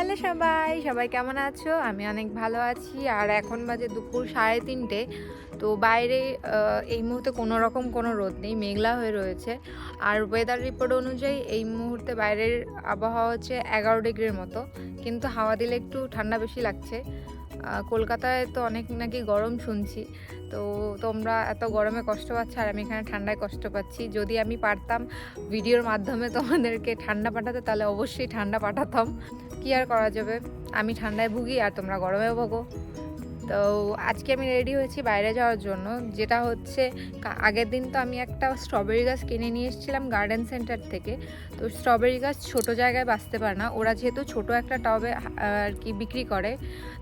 Hello সবাই কেমন আছো? আমি অনেক ভালো আছি। আর এখন বাজে দুপুর 3:30। তো বাইরে এই মুহূর্তে কোনো রোদ নেই, মেঘলা হয়ে রয়েছে। আর ওয়েদার রিপোর্ট অনুযায়ী এই মুহূর্তে বাইরের আবহাওয়া হচ্ছে 11 ডিগ্রির মতো, কিন্তু হাওয়া দিলে একটু ঠান্ডা বেশি লাগছে। কলকাতায় তো অনেক নাকি গরম শুনছি। তো তোমরা এত গরমে কষ্ট পাচ্ছ আর আমি এখানে ঠান্ডায় কষ্ট পাচ্ছি। যদি আমি পারতাম ভিডিওর মাধ্যমে তোমাদেরকে ঠান্ডা পাঠাতে, তাহলে অবশ্যই ঠান্ডা পাঠাতাম। কি আর করা যাবে, আমি ঠান্ডায় ভুগি আর তোমরা গরমে ভোগো। তো আজকে আমি রেডি হয়েছি বাইরে যাওয়ার জন্য, যেটা হচ্ছে আগের দিন তো আমি একটা স্ট্রবেরি গাছ কিনে নিয়ে এসেছিলাম গার্ডেন সেন্টার থেকে। তো স্ট্রবেরি গাছ ছোট জায়গায় বাঁচতে পারে না, ওরা যেহেতু ছোট একটা টবে আর কি বিক্রি করে,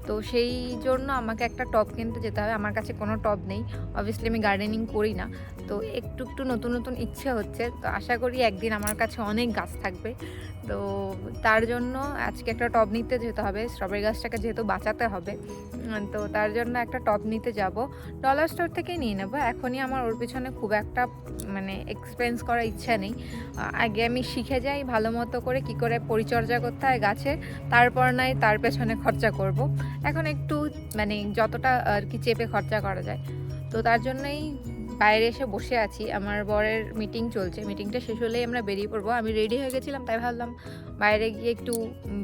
তো সেই জন্য আমাকে একটা টব কিনতে যেতে হবে। আমার কাছে কোনো টব নেই, অবভিয়াসলি আমি গার্ডেনিং করি না। তো একটু নতুন ইচ্ছে হচ্ছে, তো আশা করি একদিন আমার কাছে অনেক গাছ থাকবে। তো তার জন্য আজকে একটা টব নিতে যেতে হবে, স্ট্রবেরি গাছটাকে যেহেতু বাঁচাতে হবে। তো তার জন্য একটা টব নিতে যাব, ডলার স্টোর থেকেই নিয়ে নেবো। এখনই আমার ওর পিছনে খুব একটা এক্সপেন্স করার ইচ্ছা নেই। আগে আমি শিখে যাই ভালো মতো করে কি করে পরিচর্যা করতে হয় গাছে, তারপর নয় তার পেছনে খরচা করব। এখন একটু যতটা আর কি চেপে খরচা করা যায়। তো তার জন্যই বাইরে এসে বসে আছি। আমার বরের মিটিং চলছে, মিটিংটা শেষ হলেই আমরা বেরিয়ে পড়বো। আমি রেডি হয়ে গেছিলাম, তাই ভাবলাম বাইরে গিয়ে একটু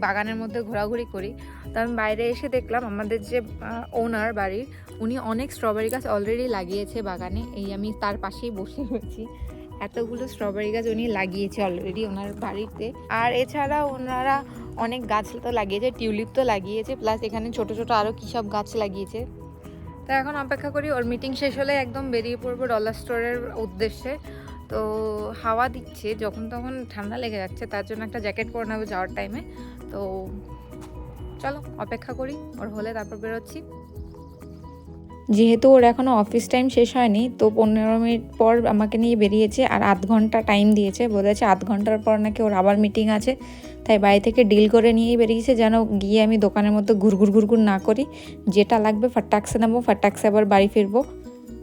বাগানের মধ্যে ঘোরাঘুরি করি। তো আমি বাইরে এসে দেখলাম আমাদের যে ওনার বাড়ির, উনি অনেক স্ট্রবেরি গাছ অলরেডি লাগিয়েছে বাগানে। এই আমি তার পাশেই বসে রয়েছি। এতগুলো স্ট্রবেরি গাছ উনি লাগিয়েছে অলরেডি ওনার বাড়িতে। আর এছাড়া ওনারা অনেক গাছ তো লাগিয়েছে, টিউলিপ তো লাগিয়েছে, প্লাস এখানে ছোট ছোট আরও কী সব গাছ লাগিয়েছে। তো এখন অপেক্ষা করি ওর মিটিং শেষ হলে একদম বেরিয়ে পড়বো ডলার স্টোরের উদ্দেশ্যে। তো হাওয়া দিচ্ছে, যখন তখন ঠান্ডা লেগে যাচ্ছে, তার জন্য একটা জ্যাকেট পরে নেবো যাওয়ার টাইমে। তো চলো অপেক্ষা করি, ওর হলে তারপর বেরোচ্ছি। যেহেতু ওর এখনও অফিস টাইম শেষ হয়নি, তো 15 মিনিট পর আমাকে নিয়ে বেরিয়েছে আর আধ ঘন্টা টাইম দিয়েছে, বলেছে আধ ঘন্টার পর নাকি ওর আবার মিটিং আছে। তাই বাড়ি থেকে ডিল করে নিয়েই বেরিয়েছে, যেন গিয়ে আমি দোকানের মধ্যে ঘুরঘুর না করি, যেটা লাগবে ফাটাক্সে নেবো, ফাটাক্সে আবার বাড়ি ফিরবো।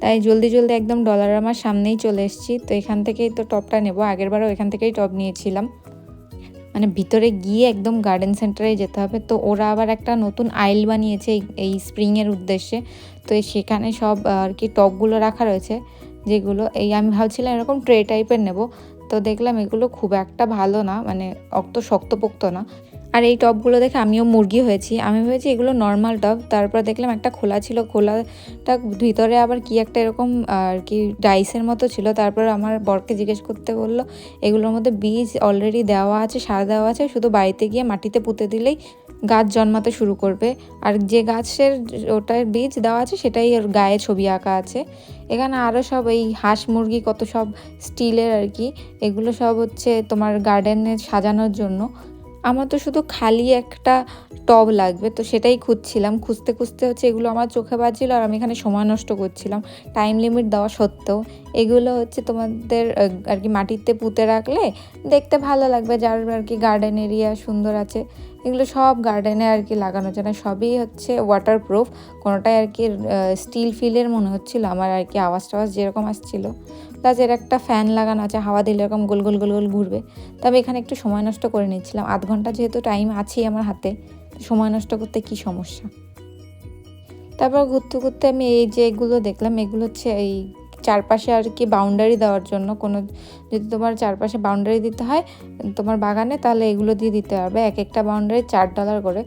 তাই জলদি একদম ডলার আমার সামনেই চলে এসেছি। তো এখান থেকেই তো টপটা নেবো, আগেরবারও এখান থেকেই টপ নিয়েছিলাম। ভিতরে গিয়ে একদম গার্ডেন সেন্টারে যেতে হবে। তো ওরা আবার একটা নতুন আইল বানিয়েছে এই স্প্রিংয়ের উদ্দেশ্যে। তো সেখানে সব আর কি টবগুলো রাখা রয়েছে, যেগুলো আমি ভাবছিলাম এরকম ট্রে টাইপের নেব। তো দেখলাম এগুলো খুব একটা ভালো না, অত শক্তপোক্ত না। আর এই টবগুলো দেখে আমিও মুরগি হয়েছি, আমি ভেবেছি এগুলো নর্মাল টব। তারপর দেখলাম একটা খোলা ছিল, খোলাটা ভিতরে আবার কি একটা এরকম আর কি ডাইসের মতো ছিল। তারপর আমার বরকে জিজ্ঞেস করতে বললো এগুলোর মধ্যে বীজ অলরেডি দেওয়া আছে, সার দেওয়া আছে, শুধু বাড়িতে গিয়ে মাটিতে পুঁতে দিলেই গাছ জন্মাতে শুরু করবে। আর যে গাছের ওটার বীজ দেওয়া আছে সেটাই ওর গায়ে ছবি আঁকা আছে। এখানে আরও সব এই হাঁস মুরগি কত সব স্টিলের আর কি, এগুলো সব হচ্ছে তোমার গার্ডেনে সাজানোর জন্য। আমার তো শুধু খালি একটা টব লাগবে, তো সেটাই খুঁজছিলাম। খুঁজতে হচ্ছে এগুলো আমার চোখে বাজছিল আর আমি এখানে সময় নষ্ট করছিলাম টাইম লিমিট দেওয়া সত্ত্বেও। এগুলো হচ্ছে তোমাদের আর কি মাটিতে পুঁতে রাখলে দেখতে ভালো লাগবে, যার আর কি গার্ডেন এরিয়া সুন্দর আছে। এগুলো সব গার্ডেনে আর কি লাগানো যায় না, সবই হচ্ছে ওয়াটারপ্রুফ। কোনোটাই আর কি স্টিল ফিলের মনে হচ্ছিলো আমার আর কি, আওয়াজ যেরকম আসছিলো। প্লাস এর একটা ফ্যান লাগানো আছে, হাওয়া দিলে এরকম গোল গোল ঘুরবে। তবে এখানে একটু সময় নষ্ট করে নিচ্ছিলাম, আধ ঘন্টা যেহেতু টাইম আছেই আমার হাতে, সময় নষ্ট করতে কি সমস্যা। তারপর ঘুরতে আমি এই যে এগুলো দেখলাম, এগুলো হচ্ছে এই চারপাশে আর কি বাউন্ডারি দেওয়ার জন্য। কোনো যদি তোমার চারপাশে বাউন্ডারি দিতে হয় তোমার বাগানে, তাহলে এগুলো দিয়ে দিতে পারবে। এক একটা বাউন্ডারি $4 করে।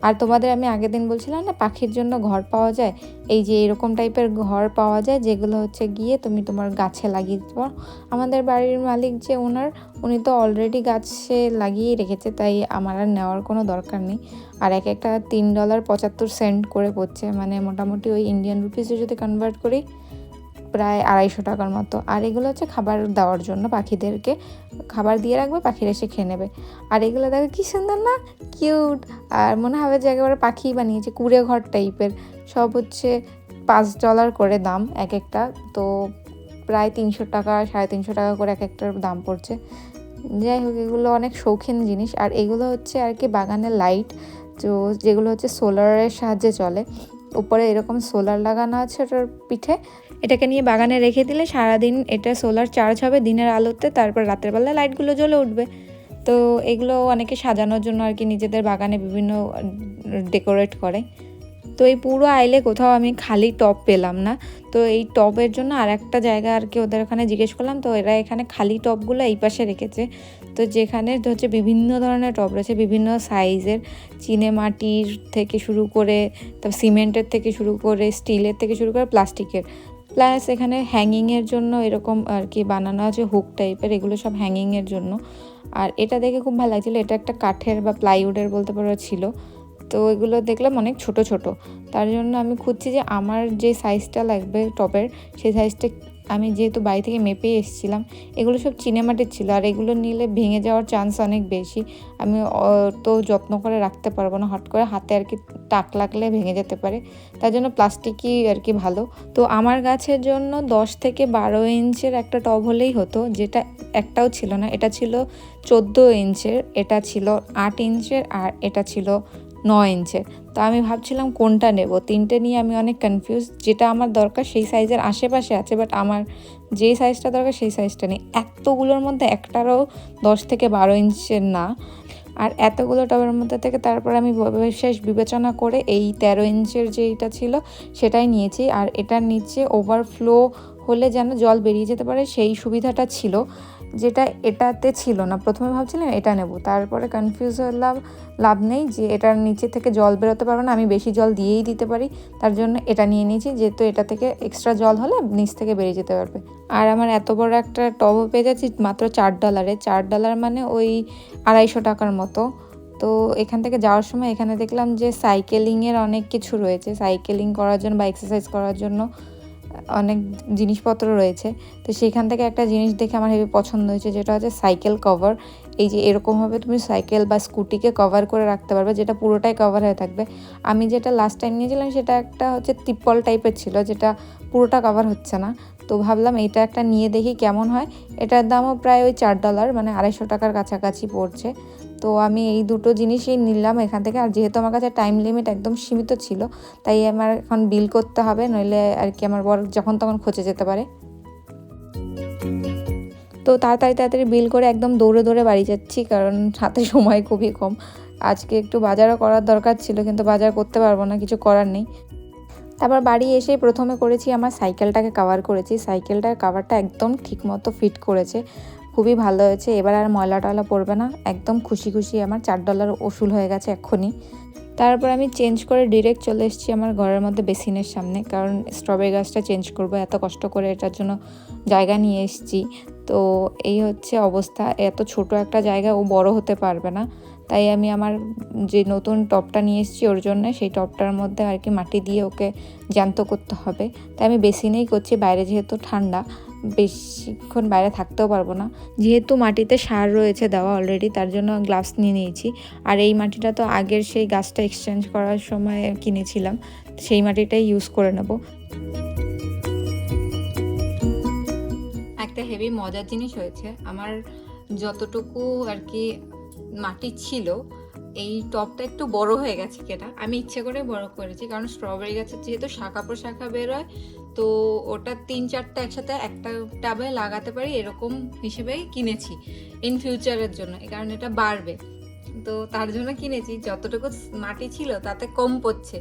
আর তোমাদের আমি আগের দিন বলছিলাম না পাখির জন্য ঘর পাওয়া যায়, এই যে এরকম টাইপের ঘর পাওয়া যায়, যেগুলো হচ্ছে গিয়ে তুমি তোমার গাছে লাগিয়ে দিতে পারো। আমাদের বাড়ির মালিক যে ওনার, উনি তো অলরেডি গাছে লাগিয়েই রেখেছে, তাই আমার আর নেওয়ার কোনো দরকার নেই। আর এক একটা $3.75 করে পড়ছে, মোটামুটি ওই ইন্ডিয়ান রুপিসে যদি কনভার্ট করি প্রায় $250 মতো। আর এগুলো হচ্ছে খাবার দেওয়ার জন্য, পাখিদেরকে খাবার দিয়ে রাখবে, পাখিরা এসে খেয়ে নেবে। আর এগুলো দেখো কি সুন্দর না, কিউট। আর মনে হবে যে একেবারে পাখি বানিয়েছে, কুঁড়ে ঘর টাইপের। সব হচ্ছে $5 করে দাম এক একটা, তো প্রায় $300 $350 করে এক একটার দাম পড়ছে। যাই হোক, এগুলো অনেক শৌখিন জিনিস। আর এগুলো হচ্ছে আর কি বাগানের লাইট, তো যেগুলো হচ্ছে সোলারের সাহায্যে চলে। উপরে এরকম সোলার লাগানো আছে ওটার পিঠে, এটাকে নিয়ে বাগানে রেখে দিলে সারাদিন এটা সোলার চার্জ হবে দিনের আলোতে, তারপর রাতের বেলা লাইটগুলো জ্বলে উঠবে। তো এগুলো অনেকে সাজানোর জন্য আর কি নিজেদের বাগানে বিভিন্ন ডেকোরেট করে। তো এই পুরো আইলে কোথাও আমি খালি টব পেলাম না। তো এই টবের জন্য আর একটা জায়গা আর কি ওদের ওখানে জিজ্ঞেস করলাম, তো এরা এখানে খালি টবগুলো এই পাশে রেখেছে। তো যেখানে হচ্ছে বিভিন্ন ধরনের টব রয়েছে, বিভিন্ন সাইজের, চিনে মাটির থেকে শুরু করে, তারপর সিমেন্টের থেকে শুরু করে, স্টিলের থেকে শুরু করে প্লাস্টিকের, প্লাস এখানে হ্যাঙ্গিংয়ের জন্য এরকম আর কি বানানো আছে হুক টাইপের, এগুলো সব হ্যাঙ্গিংয়ের জন্য। আর এটা দেখে খুব ভালো লাগছিলো, এটা একটা কাঠের বা প্লাইউডের বলতে পারো ছিল। তো এগুলো দেখলাম অনেক ছোট ছোট, তার জন্য আমি খুঁজছি যে আমার যে সাইজটা লাগবে টবের, সেই সাইজটা আমি যেহেতু বাড়ি থেকে মেপে এসেছিলাম, এগুলো সব চিনেমাটির ছিল, আর এগুলো নিলে ভেঙে যাওয়ার চান্স অনেক বেশি। আমি তো যত্ন করে রাখতে পারবো না, হট করে হাতে আর কি টাক লাগলে ভেঙে যেতে পারে, তার জন্য প্লাস্টিকই আর কি ভালো। তো আমার গাছের জন্য 10 থেকে 12 ইঞ্চের একটা টব হলেই হতো, যেটা একটাও ছিল না। এটা ছিল 14 ইঞ্চের, এটা ছিল 8 ইঞ্চের, আর এটা ছিল 9 ইঞ্চের। তো আমি ভাবছিলাম কোনটা নেব, তিনটে নিয়ে আমি অনেক কনফিউজ। যেটা আমার দরকার সেই সাইজের আশেপাশে আছে, বাট আমার যেই সাইজটা দরকার সেই সাইজটা নেই। এতগুলোর মধ্যে একটারও 10 থেকে 12 ইঞ্চের না, আর এতগুলো টবের মধ্যে থেকে তারপর আমি বিশেষ বিবেচনা করে এই 13 ইঞ্চের যেইটা ছিল সেটাই নিয়েছি। আর এটার নিচে ওভারফ্লো হলে যেন জল বেরিয়ে যেতে পারে সেই সুবিধাটা ছিল, যেটা এটাতে ছিল না। প্রথমে ভাবছিলাম এটা নেব, তারপরে কনফিউজ হলাম, লাভ নেই, যে এটার নিচে থেকে জল বেরোতে পারবে না, আমি বেশি জল দিয়েই দিতে পারি, তার জন্য এটা নিয়ে নিয়েছি, যেহেতু এটা থেকে এক্সট্রা জল হলে নিচ থেকে বেরিয়ে যেতে পারবে। আর আমার এত বড় একটা টবও পেয়ে যাচ্ছি মাত্র $4। $4 মানে ওই 250 টাকার মতো। তো এখান থেকে যাওয়ার সময় এখানে দেখলাম যে সাইকেলিংয়ের অনেক কিছু রয়েছে, সাইকেলিং করার জন্য বা এক্সারসাইজ করার জন্য অনেক জিনিসপত্র রয়েছে। তো সেখান থেকে একটা জিনিস দেখে আমার হেবি পছন্দ হয়েছে, যেটা হচ্ছে সাইকেল কভার। এই যে এরকমভাবে তুমি সাইকেল বা স্কুটিকে কভার করে রাখতে পারবে, যেটা পুরোটাই কভার হয়ে থাকবে। আমি যেটা লাস্ট টাইম নিয়েছিলাম সেটা একটা হচ্ছে তিপ্পল টাইপের ছিল, যেটা পুরোটা কভার হচ্ছে না। তো ভাবলাম এটা একটা নিয়ে দেখি কেমন হয়। এটার দামও প্রায় ওই $4, মানে 250 টাকার কাছাকাছি পড়ছে। তো আমি এই দুটো জিনিসই নিলাম এখান থেকে। আর যেহেতু আমার কাছে টাইম লিমিট একদম সীমিত ছিল, তাই আমার এখন বিল করতে হবে, নইলে আর কি আমার বর যখন তখন খচে যেতে পারে। তো তাড়াতাড়ি বিল করে একদম দৌড়ে দৌড়ে বাড়ি যাচ্ছি, কারণ হাতে সময় খুবই কম। আজকে একটু বাজারও করার দরকার ছিল, কিন্তু বাজার করতে পারবো না, কিছু করার নেই। তারপর বাড়ি এসে প্রথমে করেছি আমার সাইকেলটাকে কভার করেছি। সাইকেলটার কভারটা একদম ঠিক মতো ফিট করেছে, খুবই ভালো হয়েছে। এবার আর ময়লা টয়লা পড়বে না, একদম খুশি খুশি। আমার $4 ওসুল হয়ে গেছে এক্ষুনি। তারপর আমি চেঞ্জ করে ডিরেক্ট চলে এসেছি আমার ঘরের মধ্যে বেসিনের সামনে, কারণ স্ট্রবেরি গাছটা চেঞ্জ করবো, এত কষ্ট করে এটার জন্য জায়গা নিয়ে এসেছি। তো এই হচ্ছে অবস্থা, এত ছোট একটা জায়গা ও বড় হতে পারবে না। তাই আমি আমার যে নতুন টবটা নিয়ে এসেছি ওর জন্য, সেই টবটার মধ্যে আর কি মাটি দিয়ে ওকে জ্যান্ত করতে হবে। তাই আমি বেসিনেই করছি, বাইরে যেহেতু ঠান্ডা, বেশিক্ষণ বাইরে থাকতেও পারবো না। যেহেতু মাটিতে সার রয়েছে দেওয়া অলরেডি, তার জন্য গ্লাভস নিয়ে নিয়েছি। আর এই মাটিটা তো আগের সেই গাছটা এক্সচেঞ্জ করার সময় কিনেছিলাম, সেই মাটিটাই ইউজ করে নেব। একটা হেভি মজার জিনিস হয়েছে, আমার যতটুকু আর কি মাটি ছিল, এই টবটা একটু বড় হয়ে গেছে। কেটা আমি ইচ্ছে করে বড় করেছি, কারণ স্ট্রবেরি গাছের যেহেতু শাখা প্রশাখা বেরোয়, তো ওটা 3-4টা একসাথে একটা টাবে লাগাতে পারি, এরকম হিসেবেই কিনেছি ইন ফিউচারের জন্য, কারণ এটা বাড়বে। তো তার জন্য কিনেছি। যতটুকু মাটি ছিল তাতে কম পড়ছে,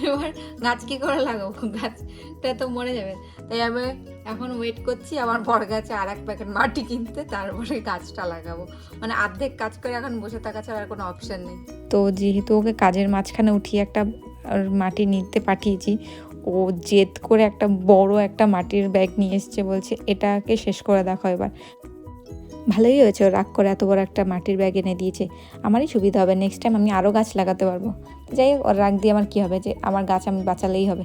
এবার গাছ কি করে লাগাবো, গাছটা তো মরে যাবে। তাই আমি এখন ওয়েট করছি আমার বড় গাছে আর এক প্যাকেট মাটি কিনতে, তারপরে গাছটা লাগাবো। মানে অর্ধেক কাজ করে এখন বসে থাকা ছাড়া আর কোনো অপশন নেই। তো যেহেতু ওকে কাজের মাঝখানে উঠিয়ে একটা মাটি নিতে পাঠিয়েছি, ও জেদ করে একটা বড় একটা মাটির ব্যাগ নিয়ে এসছে, বলছে এটাকে শেষ করে দেখো এবার। ভালোই হয়েছে, ও রাগ করে এত বড় একটা মাটির ব্যাগ এনে দিয়েছে, আমারই সুবিধা হবে, নেক্সট টাইম আমি আরও গাছ লাগাতে পারবো। যাই হোক, ওর রাগ দিয়ে আমার কী হবে, যে আমার গাছ আমি বাঁচালেই হবে।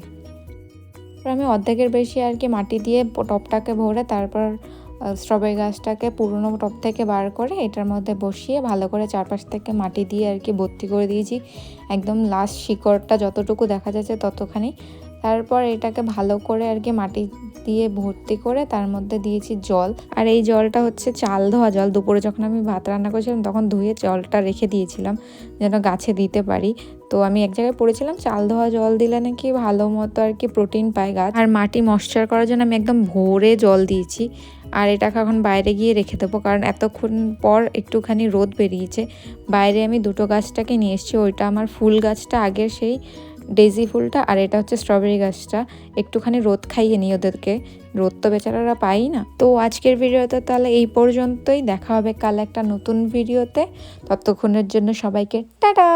আমি অর্ধেকের বেশি আর কি মাটি দিয়ে টবটাকে ভরে, তারপর স্ট্রবেরি গাছটাকে পুরনো টব থেকে বার করে এটার মধ্যে বসিয়ে ভালো করে চারপাশ থেকে মাটি দিয়ে আর কি ভর্তি করে দিয়েছি, একদম লাস্ট শিকড়টা যতটুকু দেখা যাচ্ছে ততখানি। তারপর এটাকে ভালো করে আর কি মাটি দিয়ে ভর্তি করে তার মধ্যে দিয়েছি জল। আর এই জলটা হচ্ছে চাল ধোয়া জল। দুপুরে যখন আমি ভাত রান্না করেছিলাম তখন ধুয়ে জলটা রেখে দিয়েছিলাম যেন গাছে দিতে পারি। তো আমি এক জায়গায় পড়েছিলাম চাল ধোয়া জল দিলে নাকি ভালো মতো আর কি প্রোটিন পায় গাছ। আর মাটি ময়েশ্চার করার জন্য আমি একদম ভোরে জল দিয়েছি। আর এটাকে এখন বাইরে গিয়ে রেখে দেবো, কারণ এতক্ষণ পর একটুখানি রোদ বেরিয়েছে। বাইরে আমি দুটো গাছটাকে নিয়ে এসেছি, ওইটা আমার ফুল গাছটা আগের সেই ডেজি ফুলটা, আর এটা হচ্ছে স্ট্রবেরি গাছটা। একটুখানি রোদ খাইয়ে নিই ওদেরকে, রোদ তো বেচারারা পাই না। তো আজকের ভিডিওতে তাহলে এই পর্যন্তই, দেখা হবে কাল একটা নতুন ভিডিওতে। ততক্ষণের জন্য সবাইকে টাটা।